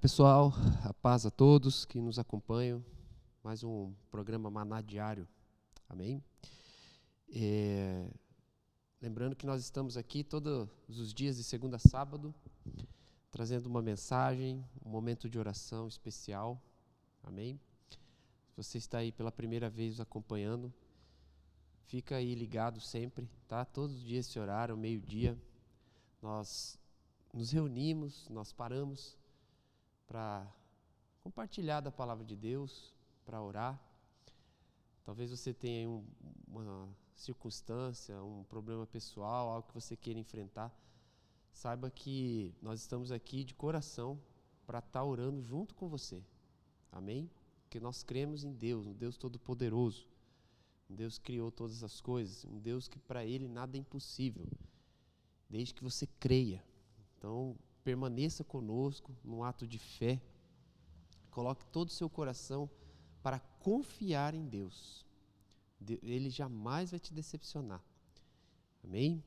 Pessoal, a paz a todos que nos acompanham. Mais um programa Maná Diário. Amém? Lembrando que nós estamos aqui todos os dias de segunda a sábado, trazendo uma mensagem, um momento de oração especial. Amém? Se você está aí pela primeira vez nos acompanhando, fica aí ligado sempre, tá? Todos os dias esse horário, meio-dia, nós nos reunimos, nós paramos para compartilhar da palavra de Deus, para orar. Talvez você tenha uma circunstância, um problema pessoal, algo que você queira enfrentar. Saiba que nós estamos aqui de coração para estar orando junto com você. Amém? Porque nós cremos em Deus, um Deus Todo-Poderoso. Um Deus que criou todas as coisas, um Deus que para Ele nada é impossível, desde que você creia. Então, permaneça conosco num ato de fé. Coloque todo o seu coração para confiar em Deus. Ele jamais vai te decepcionar. Amém?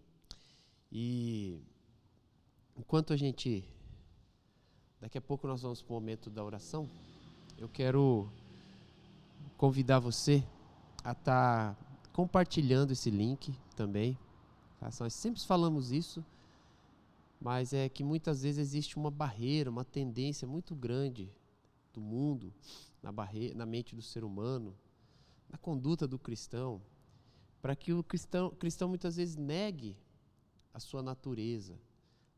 E enquanto daqui a pouco nós vamos para o momento da oração, eu quero convidar você a estar compartilhando esse link também. Tá? Nós sempre falamos isso, mas é que muitas vezes existe uma barreira, uma tendência muito grande do mundo, na mente do ser humano, na conduta do cristão, para que o cristão muitas vezes negue a sua natureza,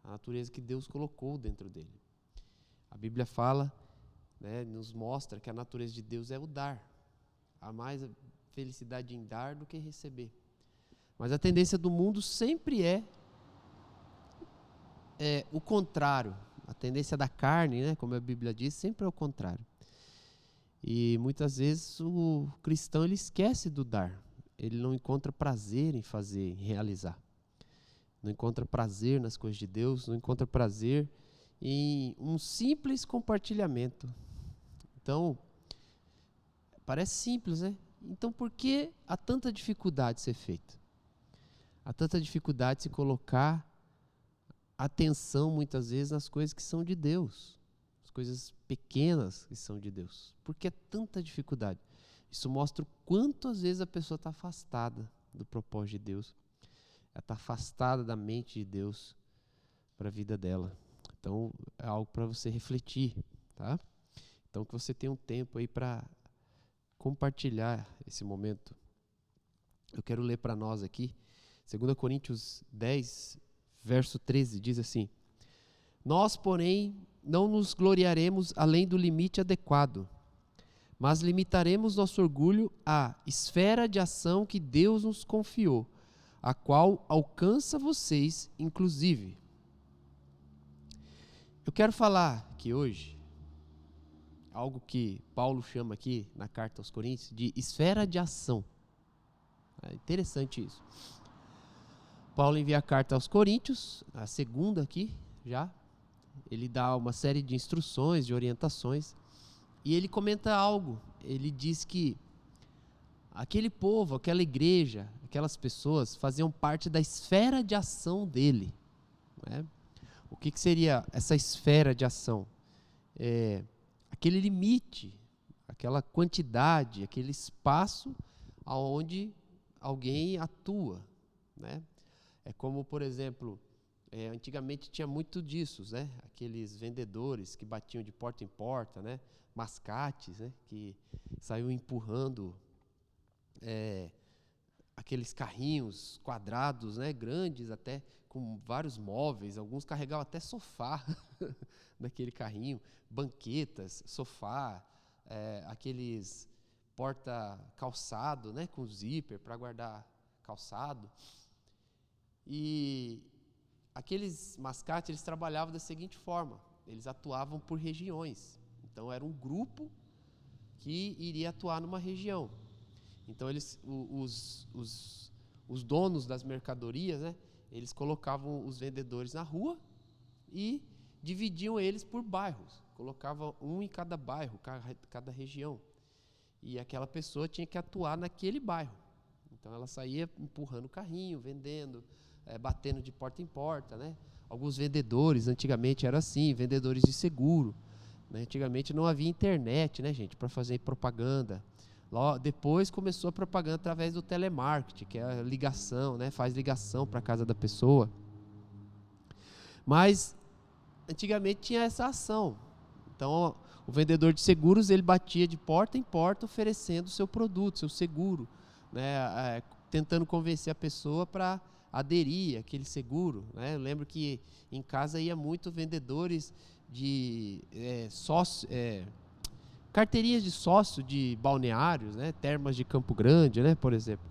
a natureza que Deus colocou dentro dele. A Bíblia fala, nos mostra que a natureza de Deus é o dar. Há mais felicidade em dar do que em receber. Mas a tendência do mundo sempre é o contrário. A tendência da carne, como a Bíblia diz, sempre é o contrário. E muitas vezes o cristão ele esquece do dar. Ele não encontra prazer em fazer, em realizar. Não encontra prazer nas coisas de Deus, não encontra prazer em um simples compartilhamento. Então, parece simples, né? Então, por que há tanta dificuldade de ser feita? Há tanta dificuldade de se colocar atenção, muitas vezes, nas coisas que são de Deus. As coisas pequenas que são de Deus. Por que tanta dificuldade? Isso mostra o quanto, às vezes, a pessoa está afastada do propósito de Deus. Ela está afastada da mente de Deus para a vida dela. Então, é algo para você refletir, tá? Então, que você tenha um tempo aí para compartilhar esse momento. Eu quero ler para nós aqui, 2 Coríntios 10, verso 13, diz assim: Nós, porém, não nos gloriaremos além do limite adequado, mas limitaremos nosso orgulho à esfera de ação que Deus nos confiou, a qual alcança vocês, inclusive. Eu quero falar aqui hoje algo que Paulo chama aqui na carta aos Coríntios de esfera de ação. É interessante isso. Paulo envia a carta aos Coríntios, a segunda aqui já. Ele dá uma série de instruções, de orientações, e ele comenta algo. Ele diz que aquele povo, aquela igreja, aquelas pessoas faziam parte da esfera de ação dele. O que seria essa esfera de ação? Aquele limite, aquela quantidade, aquele espaço onde alguém atua. É como, por exemplo, antigamente tinha muito disso, aqueles vendedores que batiam de porta em porta, mascates, que saíam empurrando aqueles carrinhos quadrados, grandes até, com vários móveis, alguns carregavam até sofá naquele carrinho, banquetas, sofá, aqueles porta-calçado, com zíper para guardar calçado. E aqueles mascates, eles trabalhavam da seguinte forma: eles atuavam por regiões. Então, era um grupo que iria atuar numa região. Então, os donos das mercadorias, eles colocavam os vendedores na rua e dividiam eles por bairros. Colocavam um em cada bairro, cada região. E aquela pessoa tinha que atuar naquele bairro. Então, ela saía empurrando o carrinho, vendendo, batendo de porta em porta, Alguns vendedores, antigamente era assim, vendedores de seguro. né? Antigamente não havia internet, né, gente, para fazer propaganda. Depois começou a propaganda através do telemarketing, que é a ligação, né? Faz ligação para a casa da pessoa. Mas antigamente tinha essa ação. Então, o vendedor de seguros, ele batia de porta em porta oferecendo o seu produto, seu seguro, né? Tentando convencer a pessoa para aderir àquele seguro, né? Eu lembro que em casa ia muito vendedores de carteirinhas de sócio de balneários, né? Termas de Campo Grande, né? Por exemplo.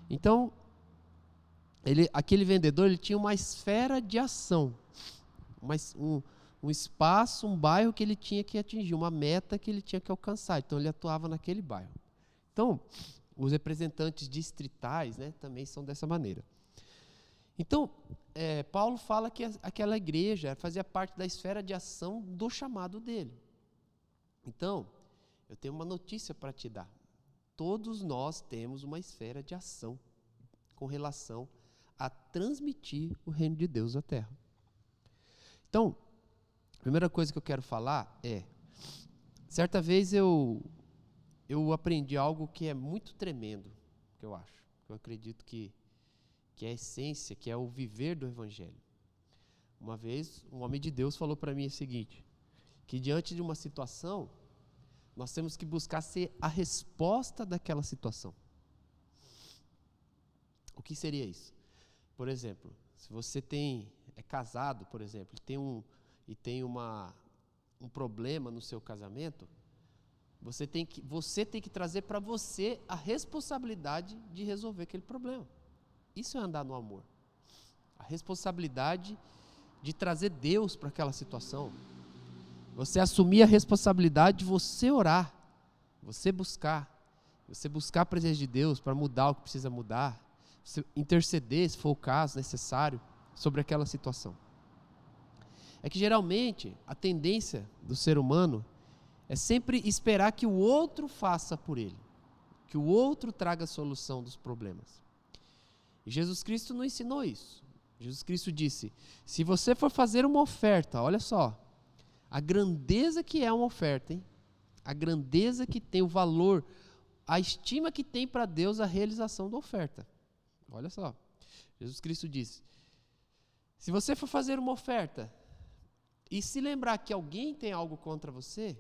Então, aquele vendedor, ele tinha uma esfera de ação, um espaço, um bairro que ele tinha que atingir, uma meta que ele tinha que alcançar. Então, ele atuava naquele bairro. Então, os representantes distritais, né, também são dessa maneira. Então, Paulo fala que aquela igreja fazia parte da esfera de ação do chamado dele. Então, eu tenho uma notícia para te dar. Todos nós temos uma esfera de ação com relação a transmitir o reino de Deus à terra. Então, a primeira coisa que eu quero falar certa vez eu aprendi algo que é muito tremendo, que eu acho. Eu acredito que é a essência, que é o viver do Evangelho. Uma vez, um homem de Deus falou para mim o seguinte, que diante de uma situação, nós temos que buscar ser a resposta daquela situação. O que seria isso? Por exemplo, se você é casado, por exemplo, e tem um problema no seu casamento, você tem que trazer para você a responsabilidade de resolver aquele problema. Isso é andar no amor. A responsabilidade de trazer Deus para aquela situação. Você assumir a responsabilidade de você orar, você buscar a presença de Deus para mudar o que precisa mudar, você interceder, se for o caso necessário, sobre aquela situação. É que geralmente a tendência do ser humano é sempre esperar que o outro faça por ele, que o outro traga a solução dos problemas. E Jesus Cristo não ensinou isso. Jesus Cristo disse, se você for fazer uma oferta, olha só, a grandeza que é uma oferta, hein? A grandeza que tem, o valor, a estima que tem para Deus a realização da oferta. Olha só, Jesus Cristo disse, se você for fazer uma oferta e se lembrar que alguém tem algo contra você,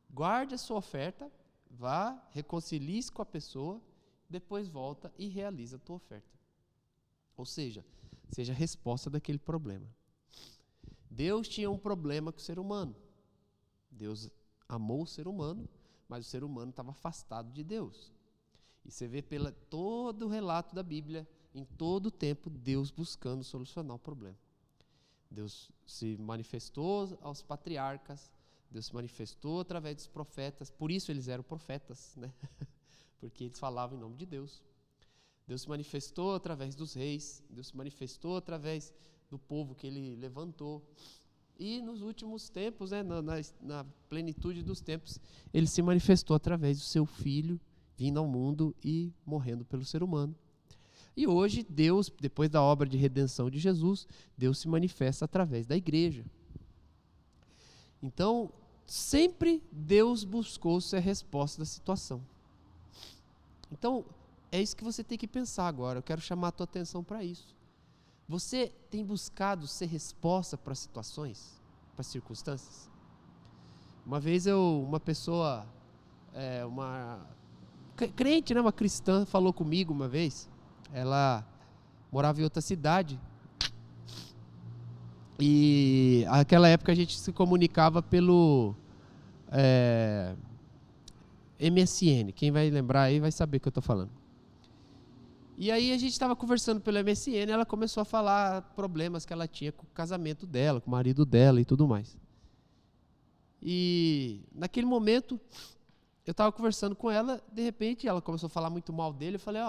guarde a sua oferta, vá, reconcilie-se com a pessoa, depois volta e realiza a tua oferta. Ou seja a resposta daquele problema. Deus tinha um problema com o ser humano. Deus amou o ser humano, mas o ser humano estava afastado de Deus. E você vê todo o relato da Bíblia, em todo o tempo, Deus buscando solucionar o problema. Deus se manifestou aos patriarcas, Deus se manifestou através dos profetas, por isso eles eram profetas, né? Porque eles falavam em nome de Deus. Deus se manifestou através dos reis, Deus se manifestou através do povo que ele levantou. E nos últimos tempos, né, na plenitude dos tempos, ele se manifestou através do seu Filho, vindo ao mundo e morrendo pelo ser humano. E hoje Deus, depois da obra de redenção de Jesus, Deus se manifesta através da igreja. Então, sempre Deus buscou ser a resposta da situação. Então, é isso que você tem que pensar agora. Eu quero chamar a tua atenção para isso. Você tem buscado ser resposta para situações, para circunstâncias? Uma vez uma pessoa, uma crente, né, uma cristã, falou comigo uma vez. Ela morava em outra cidade. E naquela época a gente se comunicava pelo MSN. Quem vai lembrar aí vai saber o que eu estou falando. E aí a gente estava conversando pelo MSN, ela começou a falar problemas que ela tinha com o casamento dela, com o marido dela e tudo mais. E naquele momento, eu estava conversando com ela, de repente ela começou a falar muito mal dele, eu falei,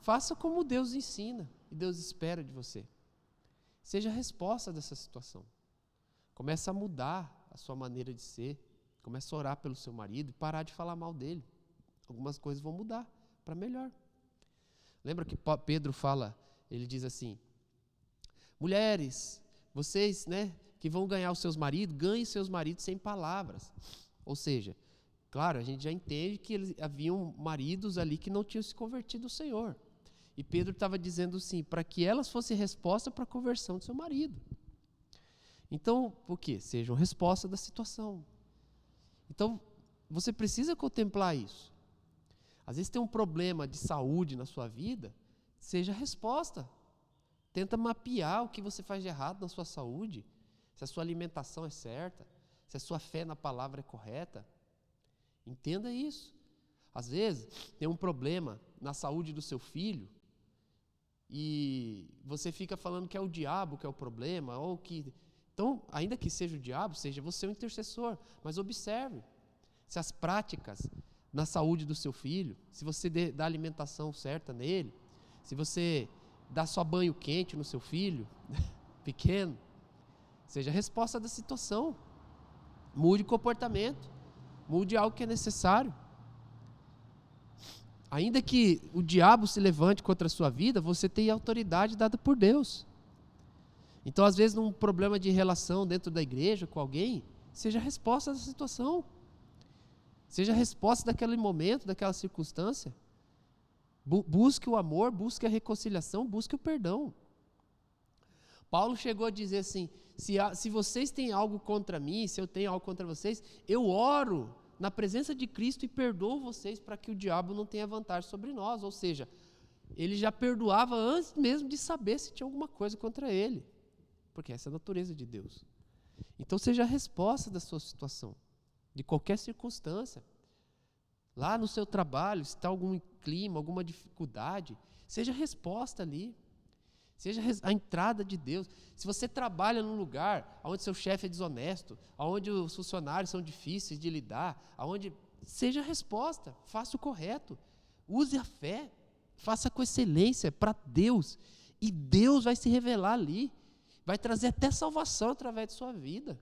faça como Deus ensina e Deus espera de você. Seja a resposta dessa situação. Comece a mudar a sua maneira de ser, comece a orar pelo seu marido e parar de falar mal dele. Algumas coisas vão mudar para melhor. Lembra que Pedro fala, ele diz assim, mulheres, vocês, né, que vão ganhar os seus maridos, ganhem seus maridos sem palavras. Ou seja, claro, a gente já entende que haviam maridos ali que não tinham se convertido ao Senhor. E Pedro estava dizendo assim, para que elas fossem resposta para a conversão do seu marido. Então, por quê? Sejam resposta da situação. Então, você precisa contemplar isso. Às vezes tem um problema de saúde na sua vida, seja resposta. Tenta mapear o que você faz de errado na sua saúde, se a sua alimentação é certa, se a sua fé na palavra é correta. Entenda isso. Às vezes tem um problema na saúde do seu filho e você fica falando que é o diabo que é o problema, ou que... Então, ainda que seja o diabo, seja você o intercessor, mas observe se as práticas na saúde do seu filho, se você dá a alimentação certa nele, se você dá só banho quente no seu filho, pequeno, seja a resposta da situação. Mude o comportamento, mude algo que é necessário. Ainda que o diabo se levante contra a sua vida, você tem autoridade dada por Deus. Então, às vezes, num problema de relação dentro da igreja com alguém, seja a resposta da situação. Seja a resposta daquele momento, daquela circunstância. Busque o amor, busque a reconciliação, busque o perdão. Paulo chegou a dizer assim, se vocês têm algo contra mim, se eu tenho algo contra vocês, eu oro na presença de Cristo e perdoo vocês para que o diabo não tenha vantagem sobre nós. Ou seja, ele já perdoava antes mesmo de saber se tinha alguma coisa contra ele. Porque essa é a natureza de Deus. Então seja a resposta da sua situação, de qualquer circunstância. Lá no seu trabalho, se está algum clima, alguma dificuldade, seja a resposta ali. Seja a entrada de Deus. Se você trabalha num lugar onde seu chefe é desonesto, onde os funcionários são difíceis de lidar, seja a resposta, faça o correto. Use a fé, faça com excelência para Deus. E Deus vai se revelar ali. Vai trazer até salvação através de sua vida.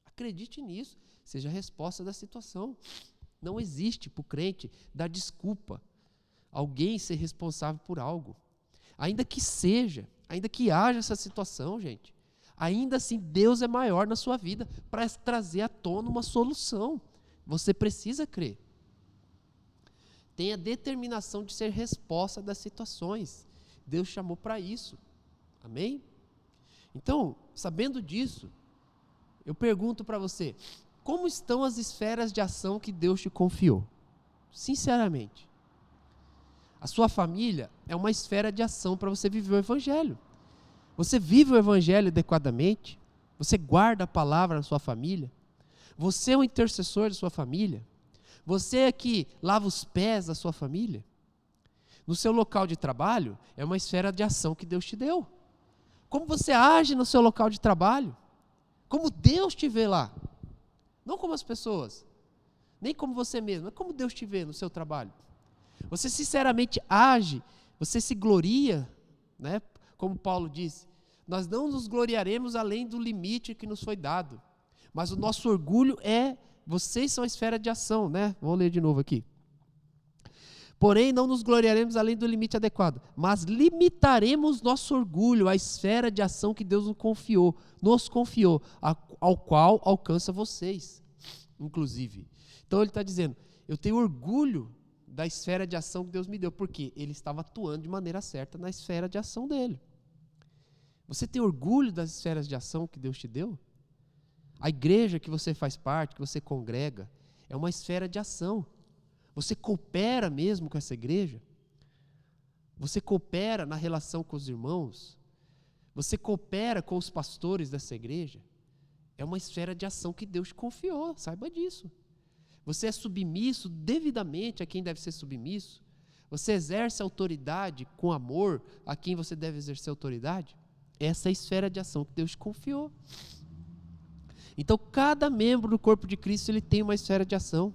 Acredite nisso. Seja a resposta da situação. Não existe para o crente dar desculpa alguém ser responsável por algo. Ainda que haja essa situação, gente, ainda assim Deus é maior na sua vida para trazer à tona uma solução. Você precisa crer. Tenha determinação de ser resposta das situações. Deus chamou para isso. Amém? Então, sabendo disso, eu pergunto para você, como estão as esferas de ação que Deus te confiou? Sinceramente. A sua família é uma esfera de ação para você viver o Evangelho. Você vive o Evangelho adequadamente? Você guarda a palavra na sua família? Você é o intercessor da sua família? Você é que lava os pés da sua família? No seu local de trabalho, é uma esfera de ação que Deus te deu. Como você age no seu local de trabalho? Como Deus te vê lá? Não como as pessoas, nem como você mesmo, mas como Deus te vê no seu trabalho. Você sinceramente age, você se gloria, né? Como Paulo disse, nós não nos gloriaremos além do limite que nos foi dado, mas o nosso orgulho vocês são a esfera de ação, né? Vamos ler de novo aqui. Porém, não nos gloriaremos além do limite adequado, mas limitaremos nosso orgulho à esfera de ação que Deus nos confiou, ao qual alcança vocês, inclusive. Então ele está dizendo, eu tenho orgulho da esfera de ação que Deus me deu, porque ele estava atuando de maneira certa na esfera de ação dele. Você tem orgulho das esferas de ação que Deus te deu? A igreja que você faz parte, que você congrega, é uma esfera de ação. Você coopera mesmo com essa igreja? Você coopera na relação com os irmãos? Você coopera com os pastores dessa igreja? É uma esfera de ação que Deus te confiou, saiba disso. Você é submisso devidamente a quem deve ser submisso? Você exerce autoridade com amor a quem você deve exercer autoridade? Essa é a esfera de ação que Deus te confiou. Então, cada membro do corpo de Cristo, ele tem uma esfera de ação.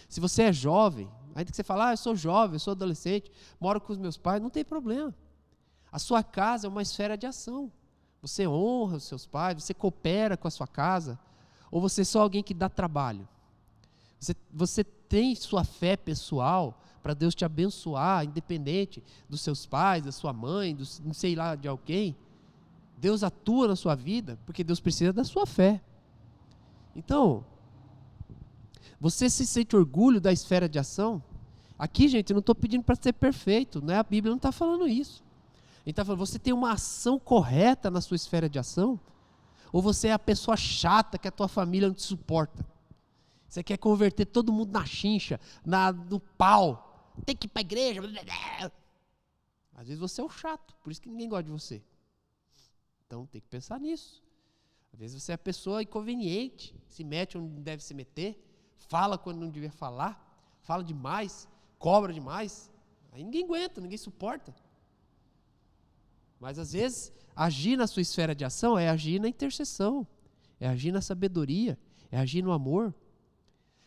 Se você é jovem, ainda que você fale, eu sou jovem, eu sou adolescente, moro com os meus pais, não tem problema. A sua casa é uma esfera de ação. Você honra os seus pais, você coopera com a sua casa, ou você é só alguém que dá trabalho? Você tem sua fé pessoal para Deus te abençoar, independente dos seus pais, da sua mãe, não sei lá, de alguém? Deus atua na sua vida porque Deus precisa da sua fé. Então, você se sente orgulho da esfera de ação? Aqui, gente, eu não estou pedindo para ser perfeito, né? A Bíblia não está falando isso. Ele está falando, você tem uma ação correta na sua esfera de ação? Ou você é a pessoa chata que a tua família não te suporta? Você quer converter todo mundo na chincha, no pau. Tem que ir para a igreja. Às vezes você é o chato, por isso que ninguém gosta de você. Então tem que pensar nisso. Às vezes você é a pessoa inconveniente, se mete onde não deve se meter, fala quando não devia falar, fala demais, cobra demais. Aí ninguém aguenta, ninguém suporta. Mas às vezes, agir na sua esfera de ação é agir na intercessão, é agir na sabedoria, é agir no amor.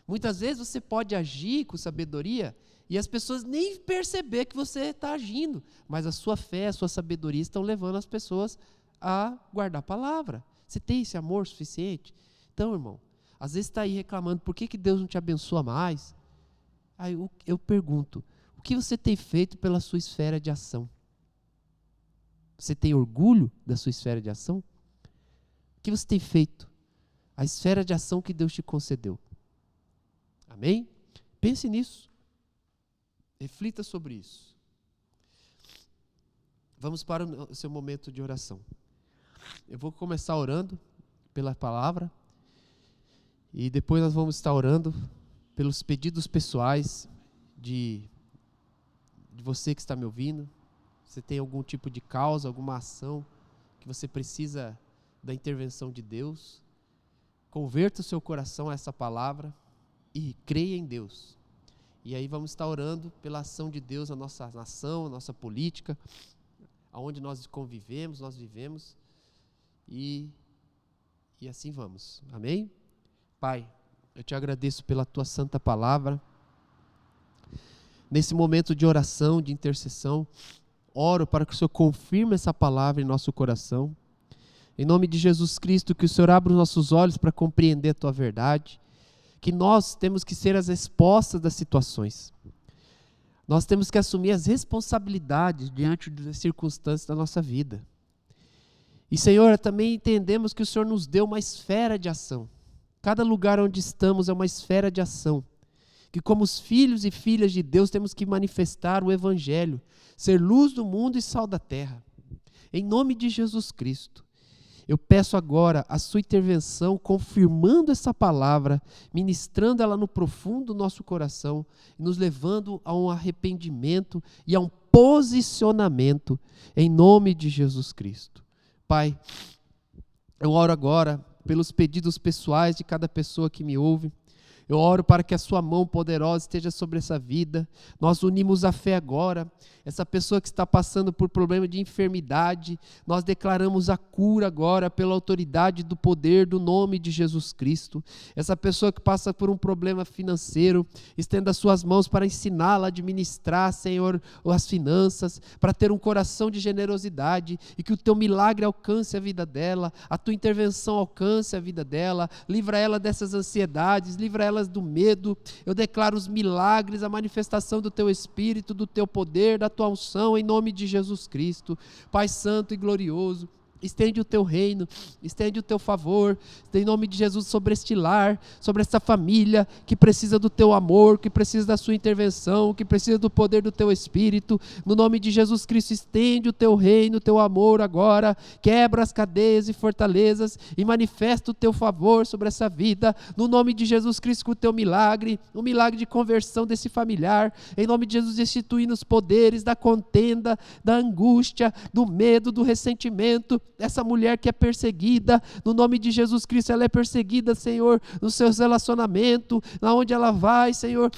Muitas vezes você pode agir com sabedoria e as pessoas nem perceber que você está agindo, mas a sua fé, a sua sabedoria estão levando as pessoas a guardar a palavra. Você tem esse amor suficiente? Então, irmão, às vezes está aí reclamando, por que Deus não te abençoa mais? Aí eu pergunto, o que você tem feito pela sua esfera de ação? Você tem orgulho da sua esfera de ação? O que você tem feito? A esfera de ação que Deus te concedeu. Amém? Pense nisso. Reflita sobre isso. Vamos para o seu momento de oração. Eu vou começar orando pela palavra e depois nós vamos estar orando pelos pedidos pessoais de você que está me ouvindo. Você tem algum tipo de causa, alguma ação que você precisa da intervenção de Deus? Converta o seu coração a essa palavra e creia em Deus. E aí vamos estar orando pela ação de Deus na nossa nação, na nossa política, aonde nós convivemos, nós vivemos. E assim vamos. Amém? Pai, eu te agradeço pela tua santa palavra. Nesse momento de oração, de intercessão, oro para que o Senhor confirme essa palavra em nosso coração. Em nome de Jesus Cristo, que o Senhor abra os nossos olhos para compreender a tua verdade. Que nós temos que ser as respostas das situações. Nós temos que assumir as responsabilidades diante das circunstâncias da nossa vida. E, Senhor, também entendemos que o Senhor nos deu uma esfera de ação. Cada lugar onde estamos é uma esfera de ação. Que como os filhos e filhas de Deus temos que manifestar o Evangelho, ser luz do mundo e sal da terra. Em nome de Jesus Cristo, eu peço agora a sua intervenção, confirmando essa palavra, ministrando ela no profundo do nosso coração, nos levando a um arrependimento e a um posicionamento, em nome de Jesus Cristo. Pai, eu oro agora pelos pedidos pessoais de cada pessoa que me ouve. Eu oro para que a sua mão poderosa esteja sobre essa vida. Nós unimos a fé agora. Essa pessoa que está passando por problema de enfermidade, nós declaramos a cura agora pela autoridade do poder do nome de Jesus Cristo. Essa pessoa que passa por um problema financeiro, estenda as suas mãos para ensiná-la a administrar, Senhor, as finanças, para ter um coração de generosidade e que o teu milagre alcance a vida dela, a tua intervenção alcance a vida dela, livra ela dessas ansiedades, livra ela do medo. Eu declaro os milagres, a manifestação do teu Espírito, do teu poder, da tua unção, em nome de Jesus Cristo. Pai santo e glorioso, estende o teu reino, estende o teu favor, em nome de Jesus, sobre este lar, sobre essa família que precisa do teu amor, que precisa da sua intervenção, que precisa do poder do teu Espírito. No nome de Jesus Cristo, estende o teu reino, o teu amor agora, quebra as cadeias e fortalezas e manifesta o teu favor sobre essa vida. No nome de Jesus Cristo, com o teu milagre, o milagre de conversão desse familiar, em nome de Jesus, instituindo os poderes da contenda, da angústia, do medo, do ressentimento. Essa mulher que é perseguida, no nome de Jesus Cristo, ela é perseguida, Senhor, nos seus relacionamentos, aonde ela vai, Senhor,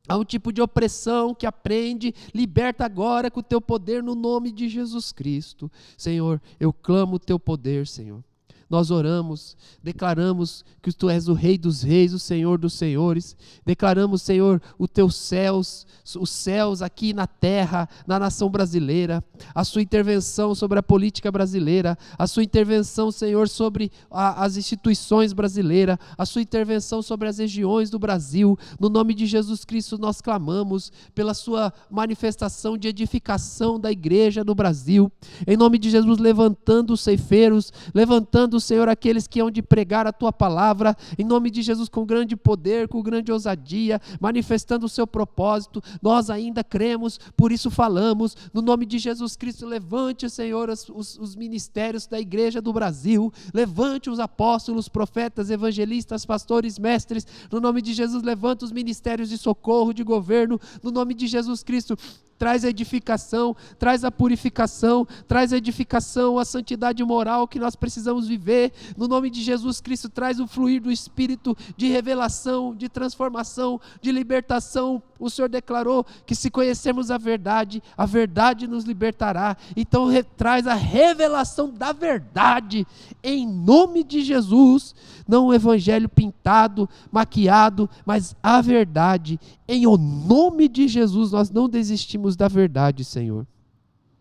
há um tipo de opressão que aprende, liberta agora com o teu poder no nome de Jesus Cristo. Senhor, eu clamo o teu poder, Senhor. nós oramos, declaramos que Tu és o Rei dos Reis, o Senhor dos Senhores. Declaramos, Senhor, os céus aqui na terra, na nação brasileira, a Sua intervenção sobre a política brasileira, a Sua intervenção, Senhor, sobre as instituições brasileiras, a Sua intervenção sobre as regiões do Brasil. No nome de Jesus Cristo nós clamamos pela Sua manifestação de edificação da igreja no Brasil. Em nome de Jesus, levantando os ceifeiros, levantando, Senhor, aqueles que hão de pregar a Tua palavra, em nome de Jesus, com grande poder, com grande ousadia, manifestando o Seu propósito. Nós ainda cremos, por isso falamos, no nome de Jesus Cristo, levante, Senhor, os ministérios da igreja do Brasil, levante os apóstolos, profetas, evangelistas, pastores, mestres, no nome de Jesus, levanta os ministérios de socorro, de governo, no nome de Jesus Cristo. Traz a edificação, traz a purificação, traz a edificação, a santidade moral que nós precisamos viver. No nome de Jesus Cristo, traz o fluir do Espírito de revelação, de transformação, de libertação. O Senhor declarou que se conhecermos a verdade nos libertará. Então traz a revelação da verdade, em nome de Jesus. Não o evangelho pintado, maquiado, mas a verdade. Em o nome de Jesus, nós não desistimos da verdade, Senhor.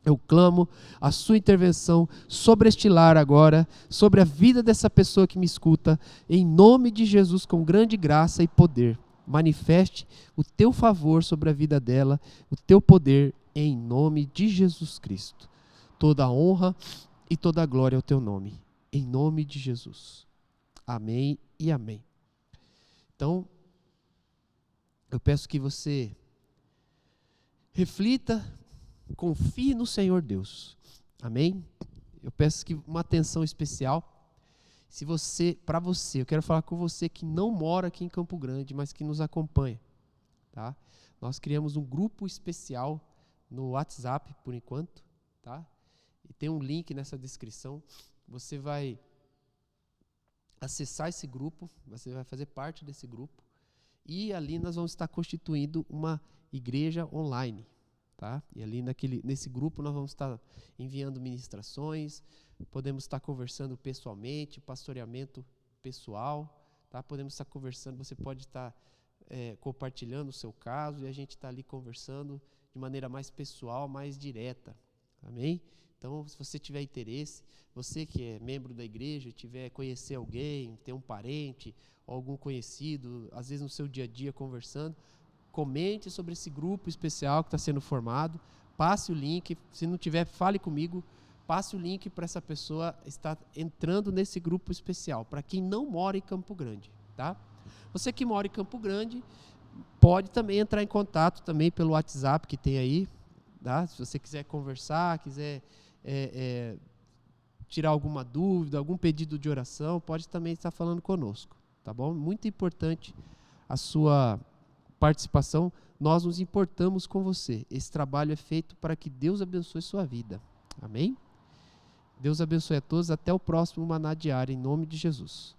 Eu clamo a Sua intervenção sobre este lar agora, sobre a vida dessa pessoa que me escuta, em nome de Jesus, com grande graça e poder. Manifeste o Teu favor sobre a vida dela, o Teu poder, em nome de Jesus Cristo. Toda a honra e toda a glória ao Teu nome, em nome de Jesus. Amém e amém. Então, eu peço que você reflita, confie no Senhor Deus. Amém? Eu peço que uma atenção especial. Para você, eu quero falar com você que não mora aqui em Campo Grande, mas que nos acompanha, tá? Nós criamos um grupo especial no WhatsApp, por enquanto, tá? E tem um link nessa descrição. Você vai acessar esse grupo, você vai fazer parte desse grupo, e ali nós vamos estar constituindo uma igreja online, tá? E ali nesse grupo nós vamos estar enviando ministrações, podemos estar conversando pessoalmente, pastoreamento pessoal, tá? Podemos estar conversando, você pode estar compartilhando o seu caso, e a gente está ali conversando de maneira mais pessoal, mais direta, amém? Então, se você tiver interesse, você que é membro da igreja, conhecer alguém, ter um parente, ou algum conhecido, às vezes no seu dia a dia conversando, comente sobre esse grupo especial que está sendo formado, passe o link, se não tiver, fale comigo, passe o link para essa pessoa estar entrando nesse grupo especial, para quem não mora em Campo Grande, tá? Você que mora em Campo Grande, pode também entrar em contato também pelo WhatsApp que tem aí, tá? Se você quiser conversar, quiser tirar alguma dúvida, algum pedido de oração, pode também estar falando conosco, tá bom? Muito importante a sua participação, nós nos importamos com você. Esse trabalho é feito para que Deus abençoe sua vida, amém? Deus abençoe a todos, até o próximo Maná Diário, em nome de Jesus.